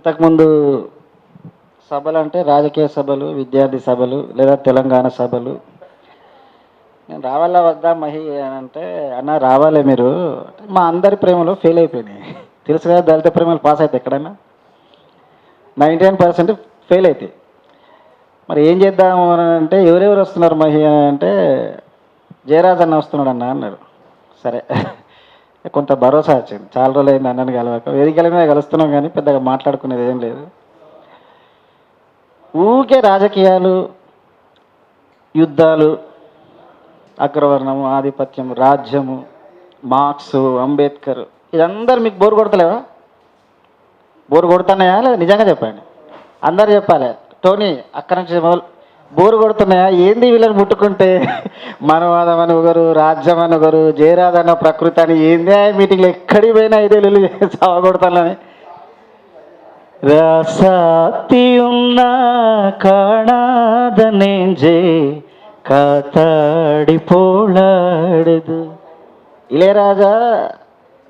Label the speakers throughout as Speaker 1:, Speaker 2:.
Speaker 1: ఇంతకుముందు సభలు అంటే రాజకీయ సభలు, విద్యార్థి సభలు లేదా తెలంగాణ సభలు. నేను రావాలా వద్దా మహి అని అంటే, అన్న రావాలే మీరు, మా అందరి ప్రేమలు ఫెయిల్ అయిపోయినాయి. తెలుసు కదా, దళిత ప్రేమలు పాస్ అవుతాయి ఎక్కడైనా 99% ఫెయిల్ అవుతాయి. మరి ఏం చేద్దాము అని అంటే, ఎవరెవరు వస్తున్నారు మహి అని అంటే, జయరాజ్ అన్న వస్తున్నాడు అన్న అన్నాడు. సరే కొంత భరోసా వచ్చింది. చాలా రోజులు అయింది అన్నని కలవక, వేదికల మీద కలుస్తున్నాం కానీ పెద్దగా మాట్లాడుకునేది ఏం లేదు. ఊరికే రాజకీయాలు, యుద్ధాలు, అగ్రవర్ణము, ఆధిపత్యము, రాజ్యము, మార్క్స్, అంబేద్కర్, ఇదందరూ మీకు బోరు కొడతలేవా? బోరు కొడుతున్నాయా లేదా? నిజంగా చెప్పండి, అందరు చెప్పాలి. టోనీ అక్కడి నుంచి బోరు కొడుతున్నాయా? ఏంది వీళ్ళని ముట్టుకుంటే మనవాదం అని ఒకరు, రాజ్యం అని ఒకరు, జయరాజ్ అన్న ప్రకృతి అని, ఏందే మీటింగ్లో ఎక్కడికి పోయినా ఇదే లొల్లి కొడతానని. రాసాతి ఉన్న కాణాదనేంజే కాతాడి పోలాడదు. ఇళయరాజా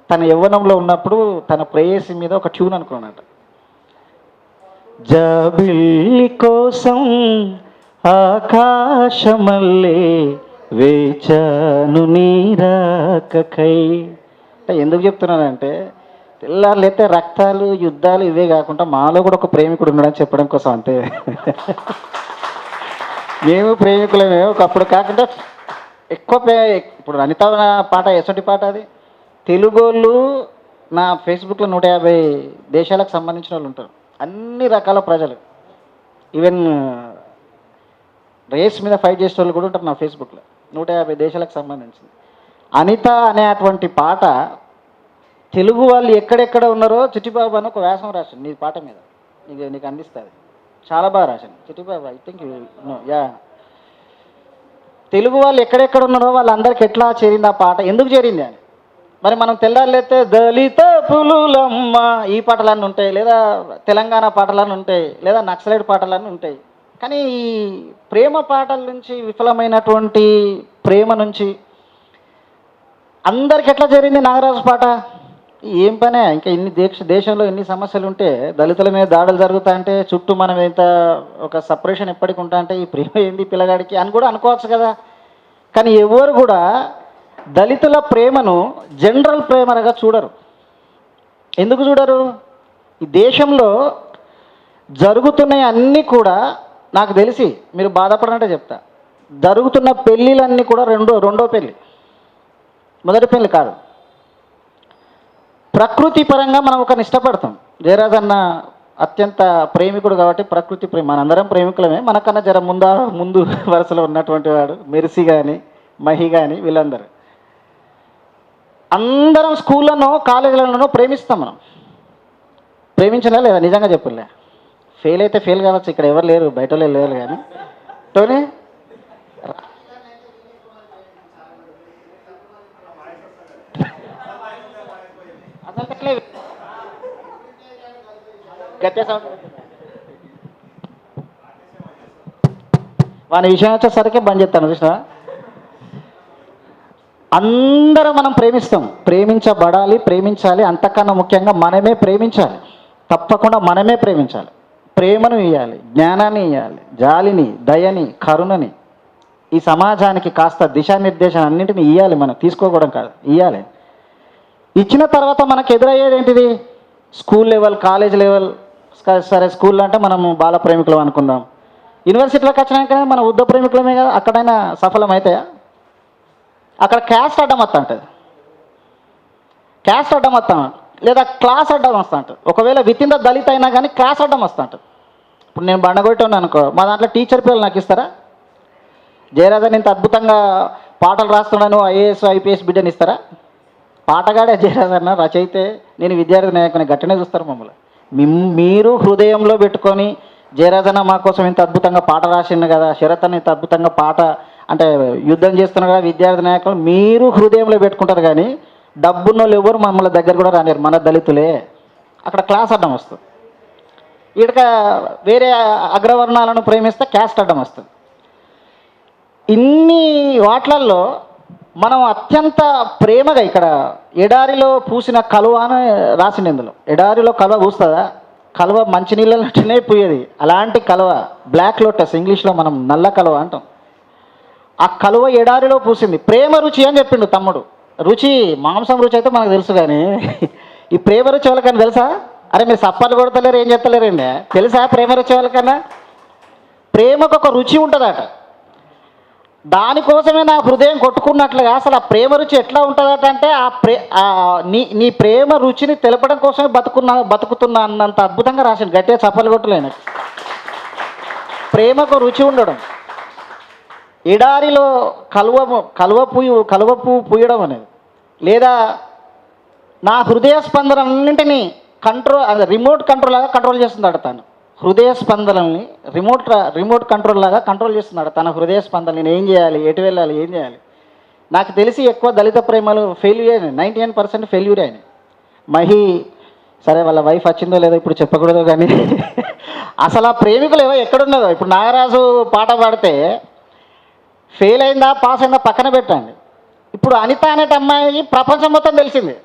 Speaker 1: తన యవ్వనంలో ఉన్నప్పుడు తన ప్రేయసి మీద ఒక ట్యూన్ అనుకున్నాడట. జాబిల్లి కోసం ఆకాశమల్లే వేచాను నీరాకకై. ఎందుకు చెప్తున్నానంటే, తెల్లారులైతే రక్తాలు, యుద్ధాలు ఇవే కాకుండా మాలో కూడా ఒక ప్రేమికుడు ఉన్నాడని చెప్పడం కోసం అంతే. మేము ప్రేమికులమే ఒకప్పుడు, కాకుండా ఎక్కువ ఇప్పుడు అనిత పాట ఎసటి పాట అది. తెలుగోళ్ళు నా ఫేస్బుక్లో 150 దేశాలకు సంబంధించిన వాళ్ళు ఉంటారు, అన్ని రకాల ప్రజలు. ఈవెన్ రేస్ మీద ఫైట్ చేసే వాళ్ళు కూడా ఉంటారు నా ఫేస్బుక్లో, 150 దేశాలకు సంబంధించింది. అనిత అనేటువంటి పాట తెలుగు వాళ్ళు ఎక్కడెక్కడ ఉన్నారో చిట్టిబాబు అని ఒక వ్యాసం రాశాను నీ పాట మీద, నీకు అందిస్తుంది. చాలా బాగా రాశాను Chittibabu. I think yeah, Telugu వాళ్ళు ఎక్కడెక్కడ ఉన్నారో వాళ్ళందరికీ ఎట్లా చేరింది ఆ పాట, ఎందుకు చేరింది అని. మరి మనం తెల్లారులైతే దళిత పులులమ్మ ఈ పాటలన్నీ ఉంటాయి, లేదా తెలంగాణ పాటలన్నీ ఉంటాయి, లేదా నక్సలైట్ పాటలన్నీ ఉంటాయి. కానీ ఈ ప్రేమ పాటల నుంచి, విఫలమైనటువంటి ప్రేమ నుంచి అందరికి ఎట్లా జరిగింది నాగరాజు పాట? ఏం పనే, ఇంకా ఇన్ని దేశంలో ఎన్ని సమస్యలు ఉంటే, దళితుల మీద దాడులు జరుగుతాయంటే, చుట్టూ మనం ఎంత ఒక సపరేషన్ ఎప్పటికి ఉంటా అంటే, ఈ ప్రేమ ఏంది పిల్లగాడికి అని కూడా అనుకోవచ్చు కదా. కానీ ఎవరు కూడా దళితుల ప్రేమను జనరల్ ప్రేమగా చూడరు. ఎందుకు చూడరు? ఈ దేశంలో జరుగుతున్నాయి అన్నీ కూడా, నాకు తెలిసి మీరు బాధపడినట్టే చెప్తా, జరుగుతున్న పెళ్ళిళ్ళన్నీ కూడా రెండో పెళ్ళి, మొదటి పెళ్ళి కాదు. ప్రకృతి పరంగా మనం ఒకరిని ఇష్టపడతాం. జయరాజ్ అన్న అత్యంత ప్రేమికుడు కాబట్టి ప్రకృతి ప్రేమ, మనందరం ప్రేమికులమే. మనకన్నా జర ముందు వరుసలో ఉన్నటువంటి వాడు మెర్సీ కానీ, మహి కానీ, వీళ్ళందరూ అందరం స్కూళ్ళను, కాలేజీలను ప్రేమిస్తాం. మనం ప్రేమించలే లేదా? నిజంగా చెప్పులే. ఫెయిల్ అయితే ఫెయిల్ కావచ్చు, ఇక్కడ ఎవరు లేరు, బయట లేరు. కానీ టోనీ వాని విషయం వచ్చేసరికి బంద్ చేస్తాను చూసినా. అందరం మనం ప్రేమిస్తాం, ప్రేమించబడాలి, ప్రేమించాలి. అంతకన్నా ముఖ్యంగా మనమే ప్రేమించాలి, తప్పకుండా మనమే ప్రేమించాలి. ప్రేమను ఇవ్వాలి, జ్ఞానాన్ని ఇవ్వాలి, జాలిని, దయని, కరుణని, ఈ సమాజానికి కాస్త దిశానిర్దేశం అన్నింటినీ ఇవ్వాలి. మనం తీసుకోకూడదు కాదు, ఇవ్వాలి. ఇచ్చిన తర్వాత మనకు ఎదురయ్యేది ఏంటిది? School level, college level. సరే స్కూల్లో అంటే మనము బాల ప్రేమికులం అనుకుందాం, యూనివర్సిటీలోకి వచ్చినాక మన ఉద్ద ప్రేమికులమే కదా. అక్కడైనా సఫలం అవుతాయా? అక్కడ క్యాస్ట్ అడ్డం వస్తా ఉంటుంది, క్యాస్ట్ అడ్డం వస్తా, లేదా క్లాస్ అడ్డం వస్తూ ఉంటుంది. ఒకవేళ విత్ ఇన్ ద దళిత అయినా కానీ క్లాస్ అడ్డం వస్తూ ఉంటుంది. ఇప్పుడు నేను బండగొట్టాను అనుకో, మా దాంట్లో టీచర్ పిల్లలు నాకు ఇస్తారా? జయరాజన్ ఇంత అద్భుతంగా పాటలు రాస్తున్నాను, ఐఏఎస్ ఐపీఎస్ బిడ్డని ఇస్తారా? పాటగాడే జయరాజన్న, రచయితే, నేను విద్యార్థి నాయకుని, గట్టనే చూస్తారు మమ్మల్ని. మీరు హృదయంలో పెట్టుకొని, జయరాజన్న మా కోసం ఇంత అద్భుతంగా పాట రాసిండు కదా, శరత్ అని ఇంత అద్భుతంగా పాట అంటే యుద్ధం చేస్తున్నారు కదా విద్యార్థి నాయకులు, మీరు హృదయంలో పెట్టుకుంటారు. కానీ డబ్బున్న వాళ్ళు ఎవరు మమ్మల్ని దగ్గర కూడా రానిరు, మన దళితులే. అక్కడ క్లాస్ అడ్డం వస్తుంది. ఇక్కడ వేరే అగ్రవర్ణాలను ప్రేమిస్తే క్యాస్ట్ అడ్డం వస్తుంది. ఇన్ని వాట్లల్లో మనం అత్యంత ప్రేమగా, ఇక్కడ ఎడారిలో పూసిన కలువ అని రాసింది. ఇందులో ఎడారిలో కలువ పూస్తుందా? కలువ మంచినీళ్ళలోనే పోయేది. అలాంటి కలువ బ్లాక్ లోటస్, ఇంగ్లీష్లో మనం నల్ల కలువ అంటాం. ఆ కలువ ఎడారిలో పూసింది. ప్రేమ రుచి అని చెప్పిండు తమ్ముడు. రుచి మాంసం రుచి అయితే మనకు తెలుసు, కానీ ఈ ప్రేమ రుచి వాళ్ళకన్నా తెలుసా? అరే మీరు సప్పర్లు కొడతలేరు, ఏం చెప్తలేరండి? తెలుసా ప్రేమ రుచి వాళ్ళకన్నా? ప్రేమకు ఒక రుచి ఉంటుందట. దానికోసమే నా హృదయం కొట్టుకున్నట్లుగా అసలు ఆ ప్రేమ రుచి ఎట్లా ఉంటుందట అంటే నీ ప్రేమ రుచిని తెలపడం కోసమే బతుకుతున్నా అన్నంత అద్భుతంగా రాసింది. గట్టిగా చప్పలు కొట్టలేను. ప్రేమకు రుచి ఉండడం, ఎడారిలో కలువ పువ్వు పూయడం అనేది, లేదా నా హృదయ స్పందనలన్నింటినీ రిమోట్ కంట్రోల్ లాగా కంట్రోల్ చేస్తున్నాడు తను. హృదయ స్పందనల్ని రిమోట్ కంట్రోల్ లాగా కంట్రోల్ చేస్తున్నాడు తన హృదయ స్పందన. నేను ఏం చేయాలి, ఎటు వెళ్ళాలి, ఏం చేయాలి. నాకు తెలిసి ఎక్కువ దళిత ప్రేమలు ఫెయిల్యూర్ అయినాయి. 99% ఫెయిల్యూర్ అయినాయి. మహి సరే వాళ్ళ వైఫ్ వచ్చిందో లేదో ఇప్పుడు చెప్పకూడదు, కానీ అసలు ఆ ప్రేమికులు ఎక్కడున్నదో. ఇప్పుడు నాగరాజు పాట పాడితే ఫెయిల్ అయిందా పాస్ అయిందా పక్కన పెట్టండి. ఇప్పుడు అనిత అనేటి అమ్మాయి ప్రపంచం మొత్తం తెలిసింది.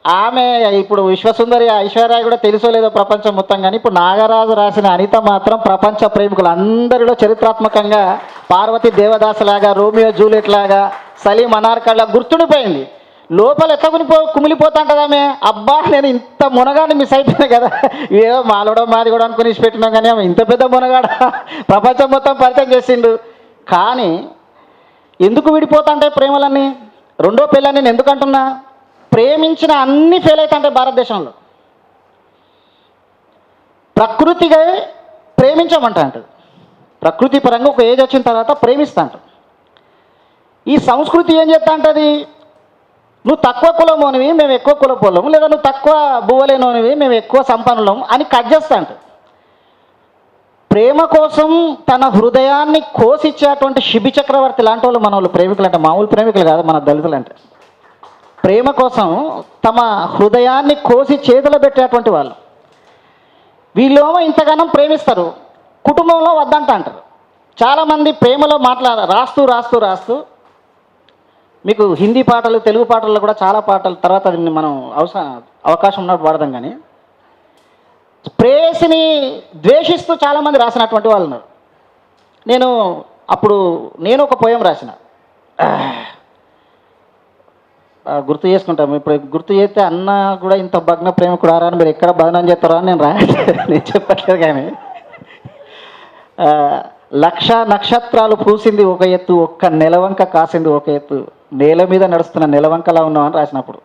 Speaker 1: ఆమె ఇప్పుడు విశ్వసుందరి ఐశ్వర్య కూడా తెలుసో లేదో ప్రపంచం మొత్తం, కానీ ఇప్పుడు నాగరాజు రాసిన అనిత మాత్రం ప్రపంచ ప్రేమికులు అందరిలో చరిత్రాత్మకంగా పార్వతి దేవదాస్ లాగా, రోమియో జూలియట్ లాగా, సలీం అనార్కల్లా గుర్తుండిపోయింది. లోపల కుమిలిపోతా ఉంటుంది ఆమె. అబ్బా నేను ఇంత మునగాన్ని మిస్ అయిపోయినా కదా, ఏదో మాలవడం మాది కూడా అనుకుని పెట్టినాం, కానీ ఆమె ఇంత పెద్ద మునగాడ ప్రపంచం మొత్తం పరిచయం చేసిండు. కానీ ఎందుకు విడిపోతాంటాయి ప్రేమలన్నీ? రెండో పెళ్ళని నేను ఎందుకు అంటున్నా? ప్రేమించిన అన్ని ఫెయిల్ అవుతాంటాయి భారతదేశంలో. ప్రకృతిగా ప్రేమించమంట అంటది. ప్రకృతి పరంగా ఒక ఏజ్ వచ్చిన తర్వాత ప్రేమిస్తా అంట. ఈ సంస్కృతి ఏం చెప్తా అంటది? నువ్వు తక్కువ కులమోనివి, మేము ఎక్కువ కులపోలము, లేదా నువ్వు తక్కువ బువ్వలేనోనివి, మేము ఎక్కువ సంపన్నులము అని కట్ చేస్తా అంట. ప్రేమ కోసం తన హృదయాన్ని కోసిచ్చేటువంటి శిబి చక్రవర్తి లాంటి వాళ్ళు మన వాళ్ళు ప్రేమికులు అంటే. మామూలు ప్రేమికులు కాదు మన దళితులు అంటే. ప్రేమ కోసం తమ హృదయాన్ని కోసి చేతులు పెట్టేటువంటి వాళ్ళు. వీళ్ళేమో ఇంతగానం ప్రేమిస్తారు, కుటుంబంలో వద్దంట అంటారు. చాలామంది ప్రేమలో రాస్తూ మీకు హిందీ పాటలు, తెలుగు పాటల్లో కూడా చాలా పాటలు తర్వాత అది మనం అవకాశం ఉన్నప్పుడు వాడదాం. కానీ ప్రేయసిని ద్వేషిస్తూ చాలామంది రాసినటువంటి వాళ్ళు ఉన్నారు. నేను ఒక పోయం రాసిన, గుర్తు చేసుకుంటాము. ఇప్పుడు గుర్తు చేస్తే అన్న కూడా ఇంత భగ్న ప్రేమికుడు ఆరా అని మీరు ఎక్కడ భజనం చేస్తారో అని నేను చెప్పట్లేదు. కానీ 1,00,000 నక్షత్రాలు పూసింది ఒక ఎత్తు, ఒక్క నెలవంక కాసింది ఒక ఎత్తు, నేల మీద నడుస్తున్న నెలవంకలా ఉన్నామని రాసినప్పుడు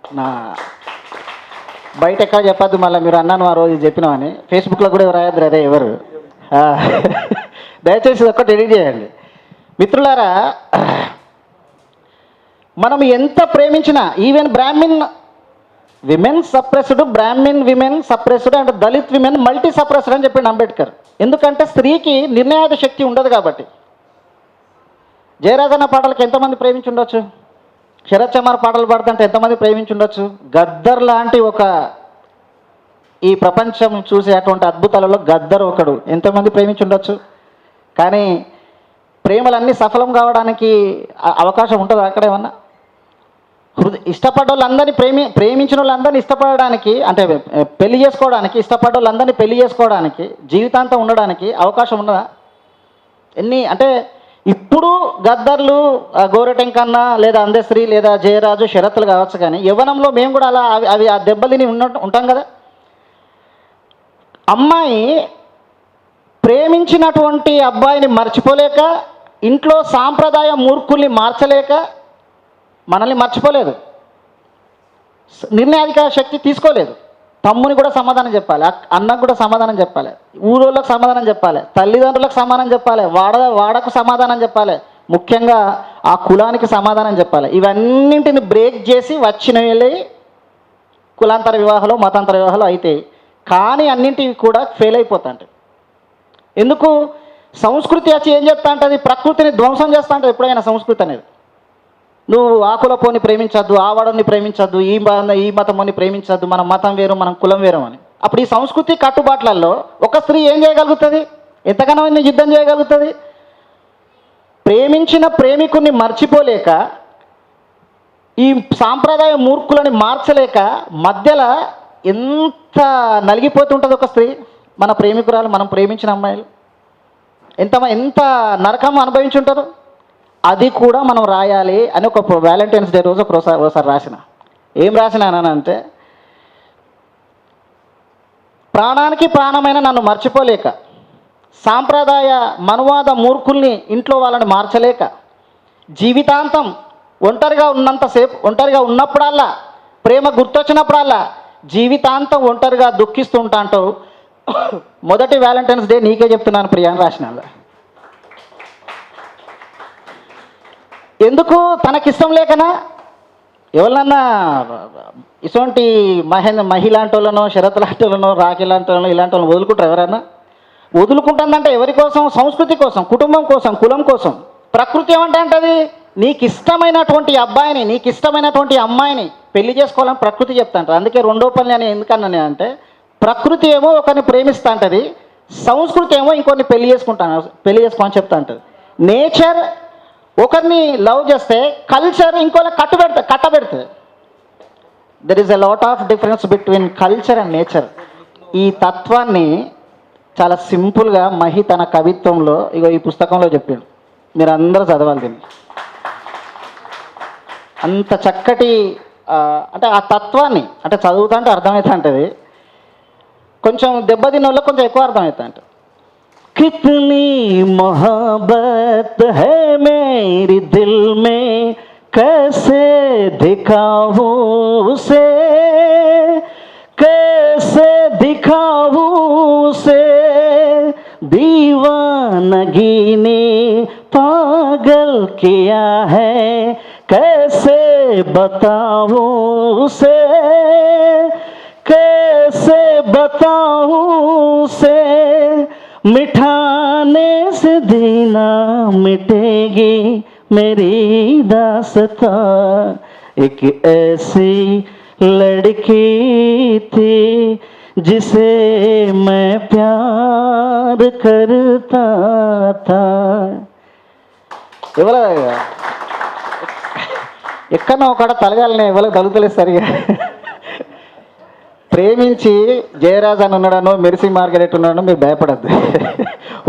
Speaker 1: బయట ఎక్కడ చెప్పద్దు, మళ్ళీ మీరు అన్నాను ఆ రోజు చెప్పినామని ఫేస్బుక్లో కూడా రాయద్దు. అదే ఎవరు దయచేసి ఒక్కటి ఎడిట్ చేయండి. మిత్రులారా, మనం ఎంత ప్రేమించినా, even Brahmin women suppressed, Brahmin women suppressed and Dalit women multi suppressed అని చెప్పిండు అంబేద్కర్. ఎందుకంటే స్త్రీకి నిర్ణయాధిక శక్తి ఉండదు కాబట్టి. జయరాజన్న పాటలకు ఎంతమంది ప్రేమించి ఉండొచ్చు? శరత్ చమార్ పాటలు పాడుతుంటే ఎంతమంది ప్రేమించి ఉండొచ్చు? గద్దర్ లాంటి ఈ ప్రపంచం చూసేటువంటి అద్భుతాలలో గద్దర్ ఒకడు, ఎంతమంది ప్రేమించి ఉండొచ్చు? కానీ ప్రేమలన్నీ సఫలం కావడానికి అవకాశం ఉంటుంది అక్కడ ఏమన్నా? ఇష్టపడ్డ వాళ్ళందరినీ ప్రేమించిన వాళ్ళందరినీ ఇష్టపడడానికి, అంటే పెళ్లి చేసుకోవడానికి, ఇష్టపడ్డ వాళ్ళందరినీ పెళ్లి చేసుకోవడానికి, జీవితాంతం ఉండడానికి అవకాశం ఉన్నదా? అంటే ఇప్పుడు గద్దర్లు గోరటెంకన్న లేదా అందశ్రీ లేదా జయరాజు షరత్తులు కావచ్చు, కానీ యవ్వనంలో మేము కూడా అలా అవి ఆ దెబ్బలిని ఉంటాం కదా. అమ్మాయి ప్రేమించినటువంటి అబ్బాయిని మర్చిపోలేక, ఇంట్లో సాంప్రదాయ మూర్ఖుల్ని మార్చలేక మనల్ని మర్చిపోలేదు, నిర్ణయాధిక శక్తి తీసుకోలేదు. తమ్ముని కూడా సమాధానం చెప్పాలి, అన్నకు కూడా సమాధానం చెప్పాలి, ఊరోళ్ళకు సమాధానం చెప్పాలి, తల్లిదండ్రులకు సమాధానం చెప్పాలి, వాడకు సమాధానం చెప్పాలి, ముఖ్యంగా ఆ కులానికి సమాధానం చెప్పాలి. ఇవన్నింటిని బ్రేక్ చేసి వచ్చిన వెళ్ళి కులాంతర వివాహాలు, మతాంతర వివాహాలు అవుతాయి. కానీ అన్నింటివి కూడా ఫెయిల్ అయిపోతాయి. ఎందుకు? సంస్కృతి వచ్చి ఏం చెప్తా ఉంటుంది? ప్రకృతిని ధ్వంసం చేస్తా ఉంటుంది ఎప్పుడైనా సంస్కృతి అనేది. నువ్వు ఆ కులపోని ప్రేమించద్దు, ఆ వాడని ప్రేమించద్దు, ఈ మతముని ప్రేమించద్దు, మన మతం వేరు, మనం కులం వేరు అని. అప్పుడు ఈ సంస్కృతి కట్టుబాట్లలో ఒక స్త్రీ ఏం చేయగలుగుతుంది? ఎంతగానో యుద్ధం చేయగలుగుతుంది? ప్రేమించిన ప్రేమికుని మర్చిపోలేక, ఈ సాంప్రదాయ మూర్ఖులని మార్చలేక మధ్యలో ఎంత నలిగిపోతుంటుంది ఒక స్త్రీ. మన ప్రేమికురాలు, మనం ప్రేమించిన అమ్మాయిలు ఎంత నరకం అనుభవించి ఉంటారు. అది కూడా మనం రాయాలి అని ఒక వ్యాలంటైన్స్ డే రోజు ఒకసారి రాసిన. ఏం రాసినానంటే, ప్రాణానికి ప్రాణమైన నన్ను మర్చిపోలేక, సాంప్రదాయ మనువాద మూర్ఖుల్ని ఇంట్లో వాళ్ళని మార్చలేక, జీవితాంతం ఒంటరిగా ఉన్నప్పుడల్లా, ప్రేమ గుర్తొచ్చినప్పుడల్లా జీవితాంతం ఒంటరిగా దుఃఖిస్తూ ఉంటా అంటావు. మొదటి వ్యాలంటైన్స్ డే నీకే చెప్తున్నాను ప్రియా అని రాసిన. ఎందుకు? తనకిష్టం లేకనా? ఎవరినన్నా ఇటువంటి మహిళాంటి వాళ్ళనో, శరత్ లాంటి వాళ్ళనో, రాఖీ లాంటి వాళ్ళనో, ఇలాంటి వాళ్ళని వదులుకుంటారు ఎవరన్నా? వదులుకుంటుందంటే ఎవరి కోసం? సంస్కృతి కోసం, కుటుంబం కోసం, కులం కోసం. ప్రకృతి ఏమంటే అంటది, నీకు ఇష్టమైనటువంటి అబ్బాయిని, నీకు ఇష్టమైనటువంటి అమ్మాయిని పెళ్లి చేసుకోవాలని ప్రకృతి చెప్తా అంటారు. అందుకే రెండో పని అని ఎందుకన్నా అంటే, ప్రకృతి ఏమో ఒకరిని ప్రేమిస్తా అంటది, సంస్కృతి ఏమో ఇంకొన్ని పెళ్లి చేసుకోని చెప్తా అంటది. నేచర్ ఒకరిని లవ్ చేస్తే కల్చర్ ఇంకోలా కట్టబెడుతుంది. There is a lot of difference between culture and nature. ఈ తత్వాన్ని చాలా సింపుల్గా మహి తన కవిత్వంలో ఈ పుస్తకంలో చెప్పిండు. మీరు అందరూ చదవాలి దీన్ని. అంత చక్కటి అంటే ఆ తత్వాన్ని అంటే చదువుతా అంటే అర్థమవుతా ఉంటుంది. కొంచెం దెబ్బతిన్న వాళ్ళకి కొంచెం ఎక్కువ అర్థమవుతా అంటే, कितनी मोहब्बत है मेरी दिल में, कैसे दिखाऊं उसे, कैसे दिखाऊं उसे, दीवानगी ने पागल किया है, कैसे बताऊं उसे, कैसे बताऊं उसे, मिठाने से दीना मिटेगी मेरी दास्तां, एक ऐसी लड़की थी जिसे मैं प्यार करता था. ఎవరు ఎక్కడో ఒకడ తలగాలని ఎవరికి తలుగుతలేదు సరిగా. ప్రేమించి జయరాజ్ అని ఉన్నాడనో, మెర్సీ మార్గరెట్ ఉన్నాడనో మీరు భయపడద్దు.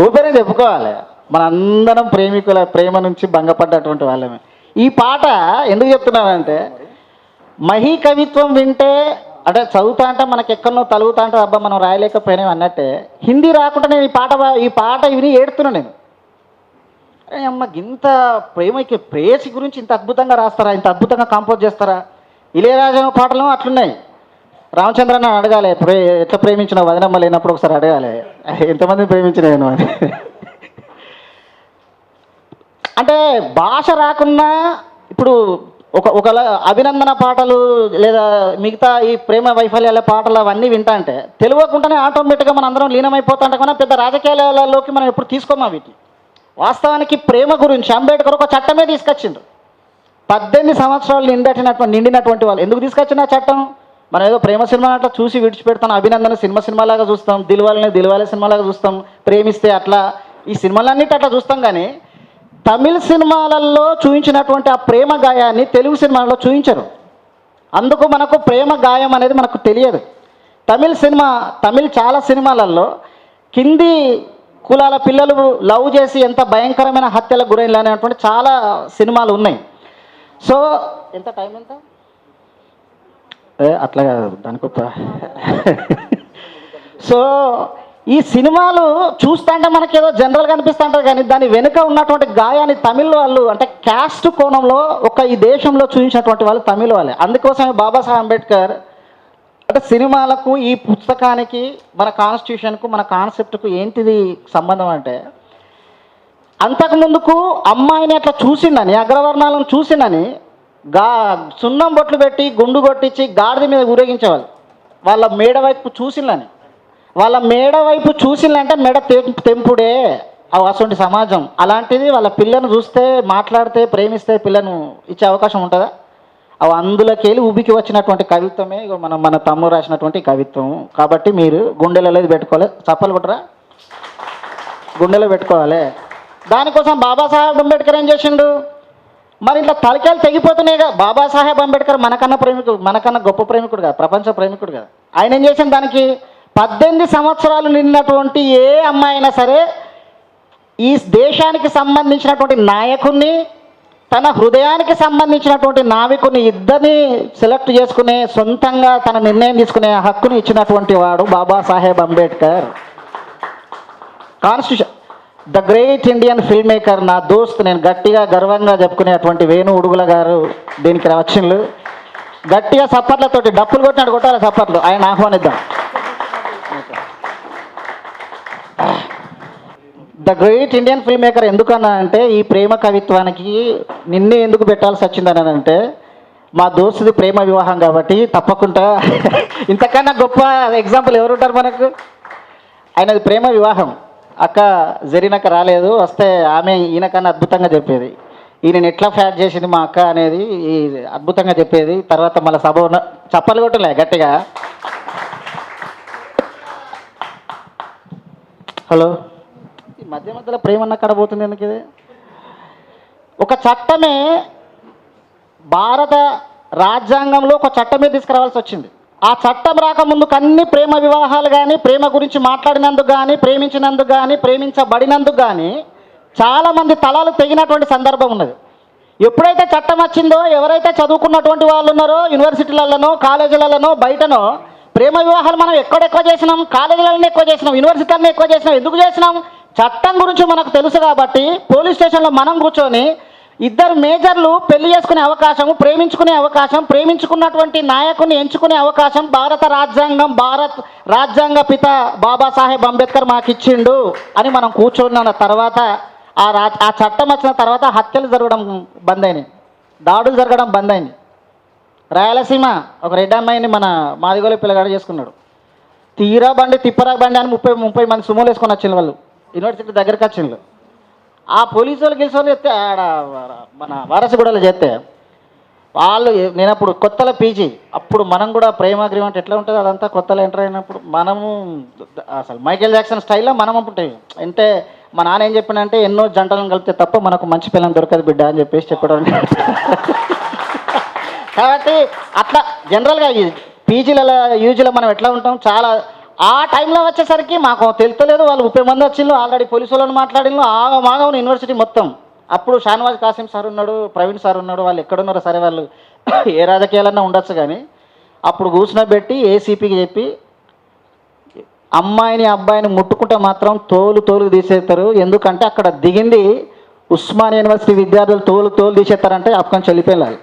Speaker 1: ఊపిరే చెప్పుకోవాలి, మన అందరం ప్రేమికుల ప్రేమ నుంచి భంగపడ్డటువంటి వాళ్ళమే. ఈ పాట ఎందుకు చెప్తున్నానంటే, మహి కవిత్వం వింటే అంటే చదువుతా అంటే మనకి ఎక్కడనో తలుగుతా అంటే అబ్బా మనం రాయలేకపోయినాం అన్నట్టే, హిందీ రాకుండా నేను ఈ పాట విని ఏడుతున్నాను నేను. అమ్మ ఇంత ప్రేయసి గురించి ఇంత అద్భుతంగా రాస్తారా, ఇంత అద్భుతంగా కంపోజ్ చేస్తారా? ఇళయరాజా పాటలు అట్లున్నాయి. రామచంద్రని అడగాలి, ఎట్లా ప్రేమించిన వదనమ్మ లేనప్పుడు ఒకసారి అడగాలి, ఎంతమంది ప్రేమించినాను అని. అంటే భాష రాకున్నా ఇప్పుడు ఒకలా అభినందన పాటలు లేదా మిగతా ఈ ప్రేమ వైఫల్యాల పాటలు అవన్నీ వింటా అంటే తెలియకుండానే ఆటోమేటిక్గా మన అందరం లీనమైపోతుంటే కన్నా పెద్ద రాజకీయాలలోకి మనం ఎప్పుడు తీసుకోమా వీటిని. వాస్తవానికి ప్రేమ గురించి అంబేద్కర్ ఒక చట్టమే తీసుకొచ్చిండ్రు. 18 సంవత్సరాలు నిండినటువంటి వాళ్ళు ఎందుకు తీసుకొచ్చిన చట్టం? మనం ఏదో ప్రేమ సినిమా అట్లా చూసి విడిచిపెడతాం, అభినందన సినిమాలాగా చూస్తాం, దిల్వాలే సినిమాలాగా చూస్తాం, ప్రేమిస్తే అట్లా ఈ సినిమాలన్నిటి అట్లా చూస్తాం. కానీ తమిళ సినిమాలలో చూపించినటువంటి ఆ ప్రేమ గాయాన్ని తెలుగు సినిమాలలో చూపించరు. అందుకు మనకు ప్రేమ గాయం అనేది మనకు తెలియదు. తమిళ చాలా సినిమాలలో కింది కులాల పిల్లలు లవ్ చేసి ఎంత భయంకరమైన హత్యలకు గురైన అనేటువంటి చాలా సినిమాలు ఉన్నాయి. సో ఎంత టైం ఎంత అట్లా కాదు దానికి. సో ఈ సినిమాలు చూస్తుంటే మనకి ఏదో జనరల్గా అనిపిస్తుంటుంది, కానీ దాని వెనుక ఉన్నటువంటి గాయాన్ని తమిళ వాళ్ళు అంటే క్యాస్ట్ కోణంలో ఈ దేశంలో చూపించినటువంటి వాళ్ళు తమిళ వాళ్ళే. అందుకోసమే బాబాసాహెబ్ అంబేద్కర్ అంటే సినిమాలకు ఈ పుస్తకానికి మన కాన్స్టిట్యూషన్కు మన కాన్సెప్ట్కు ఏంటిది సంబంధం అంటే, అంతకుముందుకు అమ్మాయిని అట్లా చూసిండని, అగ్రవర్ణాలను చూసిండని సున్నం బొట్లు పెట్టి గుండు కొట్టించి గాడిద మీద ఊరేగించేవాళ్ళు. వాళ్ళ మేడ వైపు చూసిందంటే మెడ తెంపుడే అటువంటి సమాజం. అలాంటిది వాళ్ళ పిల్లను చూస్తే, మాట్లాడితే, ప్రేమిస్తే పిల్లను ఇచ్చే అవకాశం ఉంటుందా? అవి అందులోకి వెళ్ళి ఉబికి వచ్చినటువంటి కవిత్వమే మన తమ్ముడు రాసినటువంటి కవిత్వం. కాబట్టి మీరు గుండెలలో పెట్టుకోవాలి, చప్పలు కొట్టరా, గుండెలో పెట్టుకోవాలి. దానికోసం బాబాసాహెబ్ అంబేద్కర్ ఏం చేసిండు? మరి ఇట్లా తలకాయలు తెగిపోతున్నాయిగా. బాబాసాహెబ్ అంబేద్కర్ మనకన్నా గొప్ప ప్రేమికుడు కదా, ప్రపంచ ప్రేమికుడు కదా. ఆయన ఏం చేసిండు? దానికి 18 సంవత్సరాలు నిన్నటువంటి ఏ అమ్మాయి అయినా సరే ఈ దేశానికి సంబంధించినటువంటి నాయకుడిని, తన హృదయానికి సంబంధించినటువంటి నావికుని ఇద్దరిని సెలెక్ట్ చేసుకునే, సొంతంగా తన నిర్ణయం తీసుకునే హక్కుని ఇచ్చినటువంటి వాడు Babasaheb Ambedkar. Constitution, the great Indian film maker, నా దోస్త్, నేను గట్టిగా గర్వంగా చెప్పుకునేటువంటి వేణు ఉడుగుల గారు దీనికి వచ్చిండ్రు. గట్టిగా సప్పట్లతోటి డప్పులు కొట్టినాడు, కొట్టాలి సప్పట్లు, ఆయన ఆహ్వానిద్దాం. The great Indian filmmaker ఎందుకన్నా అంటే, ఈ ప్రేమ కవిత్వానికి నిన్నే ఎందుకు పెట్టాల్సి వచ్చిందని అంటే, మా దోస్తుది ప్రేమ వివాహం కాబట్టి తప్పకుండా ఇంతకన్నా గొప్ప ఎగ్జాంపుల్ ఎవరుంటారు మనకు? ఆయనది ప్రేమ వివాహం. అక్క జరీనక్క రాలేదు, వస్తే ఆమె ఈయనకన్నా అద్భుతంగా చెప్పేది. ఈయన ఎట్లా ఫ్యాట్ చేసింది మా అక్క అనేది అద్భుతంగా చెప్పేది. తర్వాత మళ్ళీ సభ చప్పలు కొట్టలే గట్టిగా. హలో, ఈ మధ్య మధ్యలో ప్రేమన్న కడ పోతుంది ఎందుకు? ఇది ఒక చట్టమే, భారత రాజ్యాంగంలో ఒక చట్టమే తీసుకురావాల్సి వచ్చింది. ఆ చట్టం రాకముందుకు అన్ని ప్రేమ వివాహాలు కానీ, ప్రేమ గురించి మాట్లాడినందుకు కానీ, ప్రేమించినందుకు కానీ, ప్రేమించబడినందుకు కానీ చాలామంది తలాలు తెగినటువంటి సందర్భం ఉన్నది. ఎప్పుడైతే చట్టం వచ్చిందో, ఎవరైతే చదువుకున్నటువంటి వాళ్ళు ఉన్నారో యూనివర్సిటీలలోనో, కాలేజీలలోనో, బయటనో ప్రేమ వివాహాలు మనం ఎక్కడెక్కువ చేసినాం? కాలేజీలలోనే ఎక్కువ చేసినాం, యూనివర్సిటీలనే ఎక్కువ చేసినాం. ఎందుకు చేసినాం? చట్టం గురించి మనకు తెలుసు కాబట్టి. పోలీస్ స్టేషన్లో మనం కూర్చొని ఇద్దరు మేజర్లు పెళ్లి చేసుకునే అవకాశం, ప్రేమించుకునే అవకాశం, ప్రేమించుకున్నటువంటి నాయకుని ఎంచుకునే అవకాశం భారత రాజ్యాంగ పిత బాబాసాహెబ్ అంబేద్కర్ మాకు ఇచ్చిండు అని మనం కూర్చున్న తర్వాత, ఆ చట్టం వచ్చిన తర్వాత హత్యలు జరగడం బంద్ అయినాయి, దాడులు జరగడం బంద్ అయింది. రాయలసీమ ఒక రెడ్డి అమ్మాయిని మన మాదిగోలు పిల్లగాడు చేసుకున్నాడు. తీరా బండి తిప్పరా బండి అని 30 మంది సుమోలు వేసుకొని వచ్చిండ్రు. వాళ్ళు యూనివర్సిటీ దగ్గరికి వచ్చిండ్రు. ఆ పోలీసు వాళ్ళు గెలిచి వాళ్ళు చెప్తే ఆడ మన వారసగూడలో చేస్తే వాళ్ళు, నేను అప్పుడు కొత్తలో పీజీ, అప్పుడు మనం కూడా ప్రేమ అగ్రిమెంట్ ఎట్లా ఉంటుంది అదంతా కొత్తలో ఎంటర్ అయినప్పుడు మనము అసలు మైకేల్ జాక్సన్ స్టైల్లో మనం ఉంటాయి. అంటే మా నాన్న ఏం చెప్పినంటే, ఎన్నో జంటలను కలిపితే తప్ప మనకు మంచి పిల్లలు దొరకదు బిడ్డ అని చెప్పేసి చెప్పడం. కాబట్టి అట్లా జనరల్గా పీజీలలో యూజీలో మనం ఎట్లా ఉంటాం, చాలా ఆ టైంలో వచ్చేసరికి మాకు తెలుస్తలేదు. వాళ్ళు 30 మంది వచ్చిండ్రు, ఆల్రెడీ పోలీసు వాళ్ళని మాట్లాడిండ్రు, మాగవును యూనివర్సిటీ మొత్తం. అప్పుడు షానవాజ్ కాసిం సార్ ఉన్నాడు, ప్రవీణ్ సార్ ఉన్నాడు. వాళ్ళు ఎక్కడున్నారో సరే, వాళ్ళు ఏ రాజకీయాలన్నా ఉండొచ్చు కానీ అప్పుడు కూర్చునబెట్టి ఏసీపీకి చెప్పి, అమ్మాయిని అబ్బాయిని ముట్టుకుంటే మాత్రం తోలు తీసేస్తారు. ఎందుకంటే అక్కడ దిగింది ఉస్మానియా యూనివర్సిటీ విద్యార్థులు, తోలు తీసేస్తారంటే అక్కడి నుంచి వెళ్ళిపోయాలి.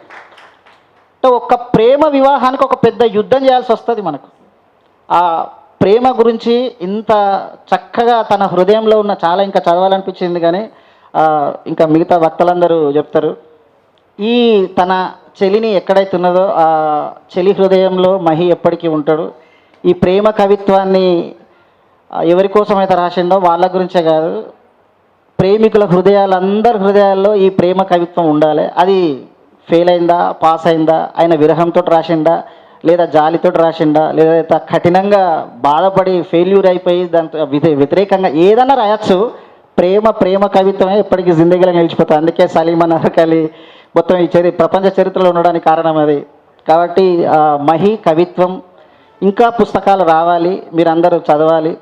Speaker 1: అంటే ఒక ప్రేమ వివాహానికి ఒక పెద్ద యుద్ధం చేయాల్సి వస్తుంది మనకు. ఆ ప్రేమ గురించి ఇంత చక్కగా తన హృదయంలో ఉన్న, చాలా ఇంకా చదవాలనిపించింది కానీ ఇంకా మిగతా వక్తలందరూ చెప్తారు. ఈ తన చెలిని ఎక్కడైతే ఉన్నదో ఆ చెలి హృదయంలో మహి ఎప్పటికీ ఉంటాడు. ఈ ప్రేమ కవిత్వాన్ని ఎవరి కోసం అయితే రాసిండో వాళ్ళ గురించే కాదు, ప్రేమికుల హృదయాలందరి హృదయాల్లో ఈ ప్రేమ కవిత్వం ఉండాలి. అది ఫెయిల్ అయిందా, పాస్ అయిందా, ఆయన విరహంతో రాసిండా, లేదా జాలితో రాసిండా, లేదా కఠినంగా బాధపడి ఫెయిల్యూర్ అయిపోయి దాంతో వ్యతిరేకంగా ఏదైనా రాయొచ్చు. ప్రేమ కవిత్వమే ఎప్పటికీ జిందగీలో నిలిచిపోతుంది. అందుకే సలీమన్ అరకలి మొత్తం ఈ ప్రపంచ చరిత్రలో ఉండడానికి కారణం అది. కాబట్టి మహి కవిత్వం ఇంకా పుస్తకాలు రావాలి, మీరందరూ చదవాలి.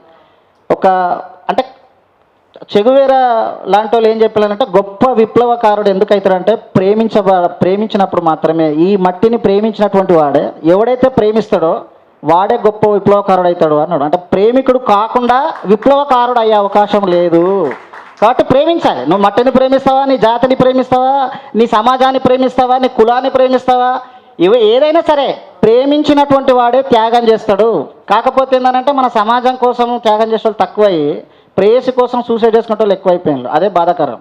Speaker 1: అంటే చెగువేరా లాంటి వాళ్ళు ఏం చెప్పాలంటే, గొప్ప విప్లవకారుడు ఎందుకు అవుతాడంటే ప్రేమించినప్పుడు మాత్రమే. ఈ మట్టిని ప్రేమించినటువంటి వాడే, ఎవడైతే ప్రేమిస్తాడో వాడే గొప్ప విప్లవకారుడు అవుతాడు అన్నాడు. అంటే ప్రేమికుడు కాకుండా విప్లవకారుడు అయ్యే అవకాశం లేదు. కాబట్టి ప్రేమించాలి. నువ్వు మట్టిని ప్రేమిస్తావా, నీ జాతిని ప్రేమిస్తావా, నీ సమాజాన్ని ప్రేమిస్తావా, నీ కులాన్ని ప్రేమిస్తావా, ఏదైనా సరే ప్రేమించినటువంటి వాడే త్యాగం చేస్తాడు. కాకపోతే ఏంటంటే మన సమాజం కోసం త్యాగం చేసే వాళ్ళు తక్కువయ్యి ప్రేయసి కోసం సూసైడ్ చేసుకునే వాళ్ళు ఎక్కువైపోయినారు. అదే బాధాకరం.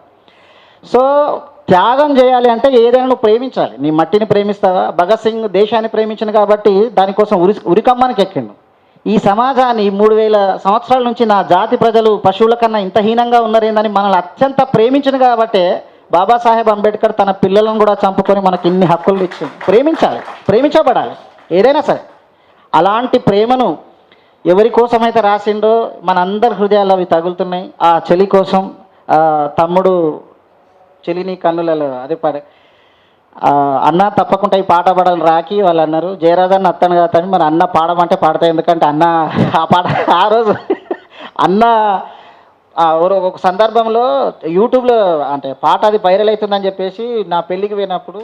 Speaker 1: సో త్యాగం చేయాలి అంటే ఏదైనా నువ్వు ప్రేమించాలి. నీ మట్టిని ప్రేమిస్తావా? భగత్ సింగ్ దేశాన్ని ప్రేమించింది కాబట్టి దానికోసం ఉరికమ్మానికి ఎక్కిండు. ఈ సమాజాన్ని 3000 సంవత్సరాల నుంచి నా జాతి ప్రజలు పశువుల కన్నా ఇంత హీనంగా ఉన్నారేందని మనల్ని అత్యంత ప్రేమించింది కాబట్టి బాబాసాహెబ్ అంబేద్కర్ తన పిల్లలను కూడా చంపుకొని మనకి ఇన్ని హక్కులు ఇచ్చింది. ప్రేమించాలి, ప్రేమించబడాలి ఏదైనా సరే. అలాంటి ప్రేమను ఎవరి కోసమైతే రాసిండో మనందరి హృదయాలు అవి తగులుతున్నాయి. ఆ చెలి కోసం తమ్ముడు చెలిని కన్నులలో అదే అన్న తప్పకుండా ఈ పాట పాడాలని రాకి వాళ్ళు అన్నారు. జయరాజన్న అత్తను కాదని మరి అన్న పాడమంటే పాడతా, ఎందుకంటే అన్న ఆ పాట ఆ రోజు అన్న ఒక సందర్భంలో యూట్యూబ్లో అంటే పాట అది వైరల్ అవుతుందని చెప్పేసి నా పెళ్ళికి పోయినప్పుడు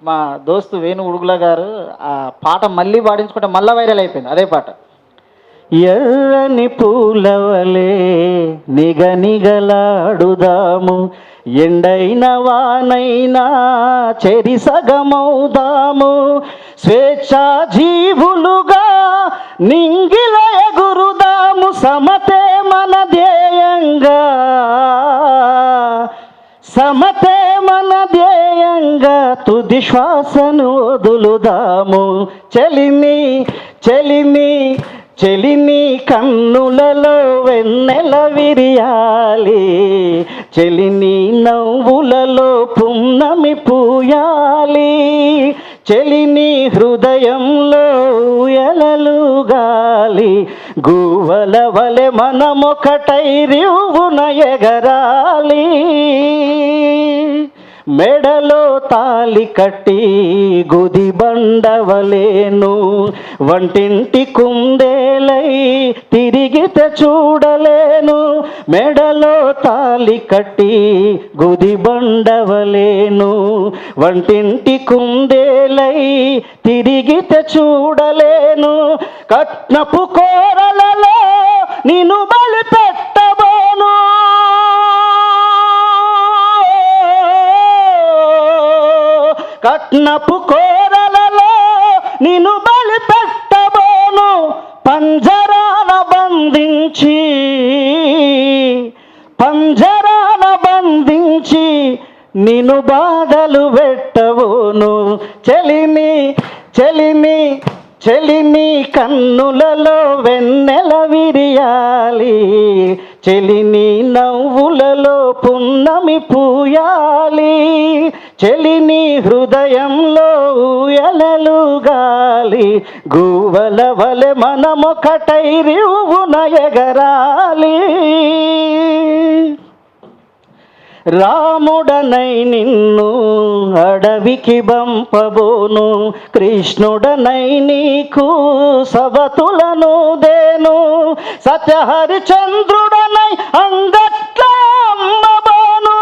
Speaker 1: మా దోస్తు వేణు ఉడుగుల గారు ఆ పాట మళ్ళీ పాడించుకుంటే మళ్ళీ వైరల్ అయిపోయింది అదే పాట. ఎర్రని పూలవలే నిగనిగలాడుదాము, ఎండైన వానైనా చెరి సగమౌదాము, స్వేచ్ఛా జీవులుగా నింగిల ఎగురుదాము, సమతే మన ధ్యేయంగా, సమతే మన ధ్యేయంగా తుది శ్వాసను వదులుదాము. చెలిని చెలిని చెలిని కన్నులలో వెన్నెల విరియాలి, చెలిని నవ్వులలో పున్నమి పూయాలి, చెలిని హృదయంలో ఎలలుగాలి, గువ్వల వలె మనమొకటై రివ్వున ఎగరాలి. మెడలో తాలి కట్టి గుది బండవలేను, వంటింటి కుందేలై తిరిగితే చూడలేను, మెడలో తాలి కట్టి గుది బండవలేను, వంటింటి కుందేలై తిరిగితే చూడలేను, కట్నపు కోరలలో నిన్ను బలి పెట్టబోను, కట్నపు కోరలలో నిన్ను బలి పెట్టబోను, పంజరాన బంధించి పంజరాన బంధించి నిన్ను బాధలు పెట్టబోను. చెలిని చెలిని చెలిని కన్నులలో వెన్నెల విరియాలి, చెలిని నవ్వులలో పున్నమి పూయాలి, చెలిని హృదయంలో ఎలలుగాలి, గువ్వల వలె మనమొకటై రివ్వున ఎగరాలి. రాముడనై నిన్ను అడవికి బంపబోను, కృష్ణుడనై నీకు సవతులను దేను, సత్యహరిచంద్రుడనై అంగట్ల అమ్మబోను,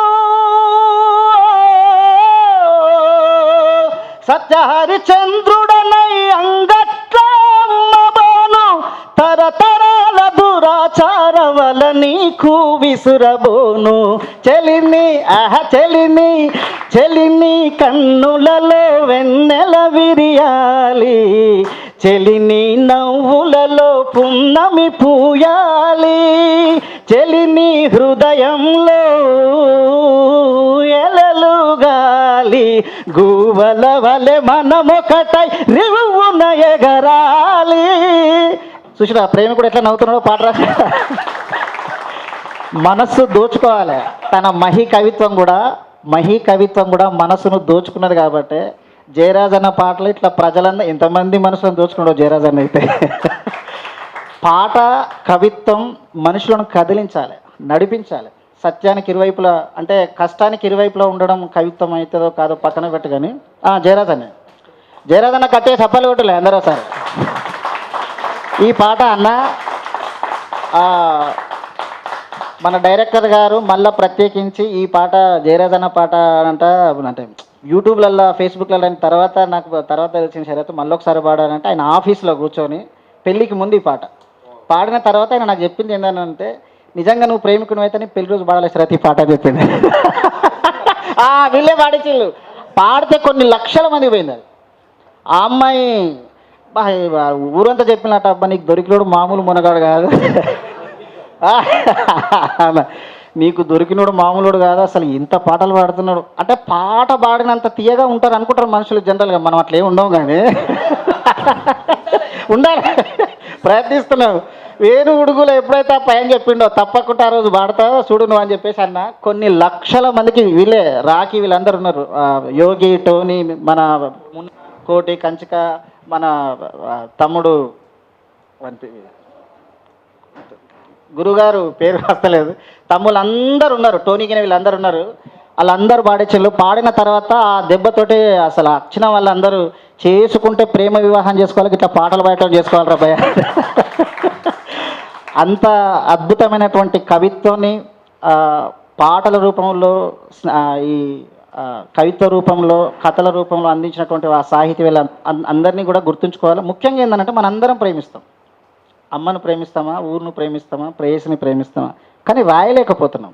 Speaker 1: సత్యహరిచంద్రుడనై అంగట్ల అమ్మబోను, తరతరాల దురాచార వల నీకు విసురబోను. చెలిని చెలిని చెలిని కన్నులలో వెన్నెల విరియాలి, చెలిని నవ్వులలో పున్నమి పూయాలి, చెలిని హృదయంలో ఎలలుగాలి, గువ్వల వలె మనమొకటై రివ్వున ఎగరాలి. చూసిరా ప్రేమ కూడా ఎట్లా నవ్వుతున్నాడో పాట రాసి. మనస్సు దోచుకోవాలి. తన మహి కవిత్వం కూడా మనసును దోచుకున్నది కాబట్టి జయరాజ్ అన్న పాటలు ఇట్లా ప్రజలన్న ఎంతమంది మనసులను దోచుకున్నాడో జయరాజ్ అన్న అయితే. పాట కవిత్వం మనుషులను కదిలించాలి, నడిపించాలి. సత్యానికి ఇరువైపులా అంటే కష్టానికి ఇరువైపులా ఉండడం కవిత్వం అవుతుందో కాదో పక్కన పెట్టు. కానీ జయరాజ్ అన్న కట్టే చప్పలు కొట్టలే అందరూ సరే. ఈ పాట అన్న మన డైరెక్టర్ గారు మళ్ళీ ప్రత్యేకించి ఈ పాట జయరాజ్ అన్న పాట అంటే యూట్యూబ్లల్లో ఫేస్బుక్లలో తర్వాత నాకు తెలిసిన షరతు మళ్ళీ ఒకసారి పాడాలంటే ఆయన ఆఫీస్లో కూర్చొని పెళ్ళికి ముందు ఈ పాట పాడిన తర్వాత ఆయన నాకు చెప్పింది ఏంటంటే, నిజంగా నువ్వు ప్రేమికుని అయితే పెళ్లి రోజు పాడాలి షరత్ ఈ పాట అని చెప్పింది. వీళ్ళే పాడించిళ్ళు. పాడితే కొన్ని లక్షల మంది పోయింది అది. ఆ అమ్మాయి ఊరంతా చెప్పినట్టు, అబ్బా నీకు దొరికినోడు మామూలు మునగాడు కాదు, నీకు దొరికినోడు మామూలుడు కాదు, అసలు ఇంత పాటలు పాడుతున్నాడు అంటే. పాట పాడినంత తీయగా ఉంటారు అనుకుంటారు మనుషులు జనరల్గా, మనం అట్లే ఉండవు. కానీ ఉండాలి, ప్రయత్నిస్తున్నావు. వేణు ఉడుగులో ఎప్పుడైతే ఆ పైన చెప్పిండో తప్పకుండా ఆ రోజు పాడతావు చూడు నువ్వు అని చెప్పేసి అన్న. కొన్ని లక్షల మందికి వీళ్ళే రాకి వీళ్ళందరూ ఉన్నారు. యోగి, టోనీ, మన కోటి, కంచిక, మన తమ్ముడు గురుగారు పేరు వస్తలేదు, తమ్ముళ్ళు అందరు ఉన్నారు, టోనీకి వీళ్ళందరూ ఉన్నారు. వాళ్ళందరూ పాడించారు. పాడిన తర్వాత ఆ దెబ్బతోటి అసలు వచ్చిన వాళ్ళందరూ చేసుకుంటే ప్రేమ వివాహం చేసుకోవాలి, ఇట్లా పాటలు పాడటం చేసుకోవాలరా భయ. అంత అద్భుతమైనటువంటి కవిత్వాన్ని పాటల రూపంలో ఈ కవిత్వ రూపంలో కథల రూపంలో అందించినటువంటి ఆ సాహితీవేళ అందరినీ కూడా గుర్తుంచుకోవాలి. ముఖ్యంగా ఏంటంటే మనందరం ప్రేమిస్తాం. అమ్మను ప్రేమిస్తామా, ఊరును ప్రేమిస్తామా, ప్రేయసిని ప్రేమిస్తామా, కానీ రాయలేకపోతున్నాం.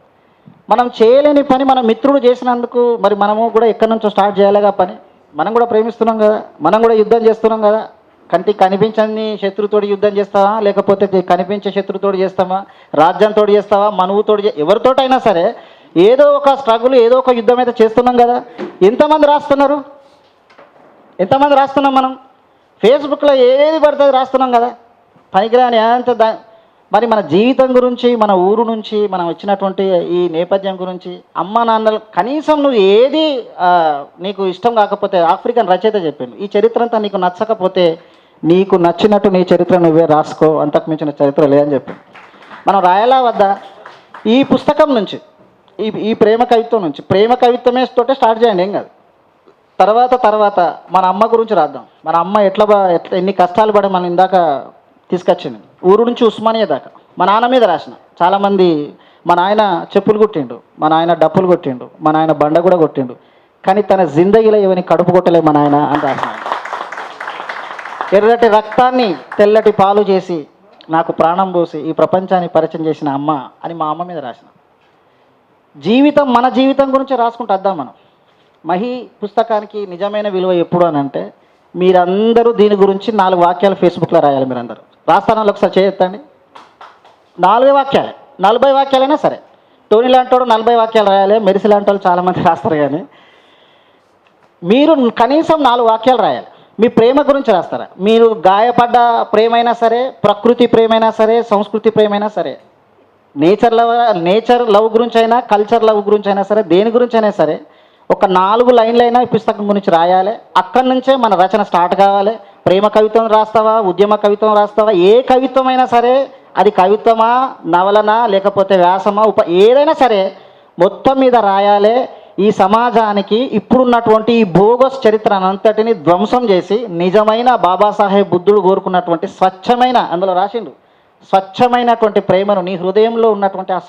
Speaker 1: మనం చేయలేని పని మన మిత్రుడు చేసినందుకు మరి మనము కూడా ఎక్కడి నుంచో స్టార్ట్ చేయాలిగా పని. మనం కూడా ప్రేమిస్తున్నాం కదా, మనం కూడా యుద్ధం చేస్తున్నాం కదా. కంటికి కనిపించని శత్రుతోటి యుద్ధం చేస్తావా, లేకపోతే కనిపించే శత్రుతోటి చేస్తామా, రాజ్యంతో చేస్తావా, మనువుతోటి, ఎవరితోటైనా సరే ఏదో ఒక స్ట్రగుల్, ఏదో ఒక యుద్ధం అయితే చేస్తున్నాం కదా. ఎంతమంది రాస్తున్నారు, ఎంతమంది రాస్తున్నాం మనం? ఫేస్బుక్లో ఏది పడుతుంది రాస్తున్నాం కదా, పనికిరాని అంత. మరి మన జీవితం గురించి, మన ఊరు నుంచి మనం వచ్చినటువంటి ఈ నేపథ్యం గురించి, అమ్మ నాన్నలు కనీసం నువ్వు ఏది నీకు ఇష్టం కాకపోతే, ఆఫ్రికన్ రచయిత చెప్పిండు, ఈ చరిత్ర అంతా నీకు నచ్చకపోతే నీకు నచ్చినట్టు నీ చరిత్ర నువ్వే రాసుకో, అంతకు మించిన చరిత్ర లేదని చెప్పిండు. మనం రాయాలా వద్దా? ఈ పుస్తకం నుంచి, ఈ ప్రేమ కవిత్వం నుంచి, ప్రేమ కవిత్వమే తోటే స్టార్ట్ చేయండి, ఏం కాదు. తర్వాత మన అమ్మ గురించి రాద్దాం. మన అమ్మ ఎట్లా ఎన్ని కష్టాలు పడి మనం ఇందాక తీసుకొచ్చింది, ఊరు నుంచి ఉస్మానియా దాకా. మా నాన్న మీద రాసిన చాలామంది, మా నాయన చెప్పులు కొట్టిండు, మా నాయన డప్పులు కొట్టిండు, మా నాయన బండ కూడా కొట్టిండు, కానీ తన జిందగీలో ఇవన్నీ కడుపు కొట్టలే మా నాయన అని రాసిన. ఎర్రటి రక్తాన్ని తెల్లటి పాలు చేసి నాకు ప్రాణం పోసి ఈ ప్రపంచాన్ని పరిచయం చేసిన అమ్మ అని మా అమ్మ మీద రాసిన. జీవితం, మన జీవితం గురించి రాసుకుంటూ వద్దాం మనం. మహి పుస్తకానికి నిజమైన విలువ ఎప్పుడు అని అంటే, మీరందరూ దీని గురించి 4 వాక్యాలు ఫేస్బుక్లో రాయాలి. మీరందరూ రాస్తాను, ఒకసారి చేయొద్దండి. 4 వాక్యాలే, 40 వాక్యాలైనా సరే. టోనీ లాంటి వాడు 40 వాక్యాలు రాయాలి, మెరిసి లాంటి వాళ్ళు చాలామంది రాస్తారు, కానీ మీరు కనీసం 4 వాక్యాలు రాయాలి. మీ ప్రేమ గురించి రాస్తారా? మీరు గాయపడ్డ ప్రేమైనా సరే, ప్రకృతి ప్రేమైనా సరే, సంస్కృతి ప్రేమైనా సరే, నేచర్ లవ్ గురించి అయినా, కల్చర్ లవ్ గురించి అయినా సరే, దేని గురించి అయినా సరే ఒక 4 లైన్లైనా ఈ పుస్తకం గురించి రాయాలి. అక్కడి నుంచే మన రచన స్టార్ట్ కావాలి. ప్రేమ కవిత్వం రాస్తావా, ఉద్యమ కవిత్వం రాస్తావా, ఏ కవిత్వం అయినా సరే, అది కవిత్వమా, నవలనా, లేకపోతే వ్యాసమా, ఏదైనా సరే మొత్తం మీద రాయాలి. ఈ సమాజానికి ఇప్పుడున్నటువంటి ఈ బోగస్ చరిత్రనంతటిని ధ్వంసం చేసి నిజమైన బాబాసాహెబ్ బుద్ధుడు కోరుకున్నటువంటి స్వచ్ఛమైన, అందులో రాసిండు, స్వచ్ఛమైనటువంటి ప్రేమను, నీ హృదయంలో ఉన్నటువంటి ఆ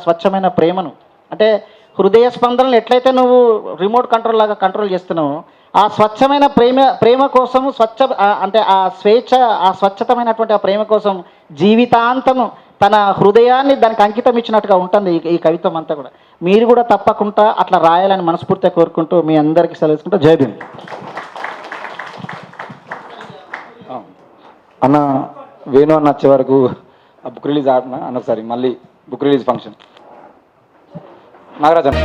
Speaker 1: స్వచ్ఛమైన ప్రేమను, అంటే హృదయ స్పందనలు ఎట్లయితే నువ్వు రిమోట్ కంట్రోల్ లాగా కంట్రోల్ చేస్తున్నావు, ఆ స్వచ్ఛమైన ప్రేమ కోసం, అంటే ఆ స్వేచ్ఛ, ఆ స్వచ్ఛతమైనటువంటి ఆ ప్రేమ కోసం జీవితాంతము తన హృదయాన్ని దానికి అంకితం ఇచ్చినట్టుగా ఉంటుంది ఈ కవిత్వం అంతా కూడా. మీరు కూడా తప్పకుండా అట్లా రాయాలని మనస్ఫూర్తిగా కోరుకుంటూ మీ అందరికీ సెలవుకుంటూ జై భీమ్.
Speaker 2: అన్న వేణు అన్న వచ్చే వరకు బుక్ రిలీజ్ ఆడినా అన్న, ఒకసారి మళ్ళీ బుక్ రిలీజ్ ఫంక్షన్ నాగరాజన్.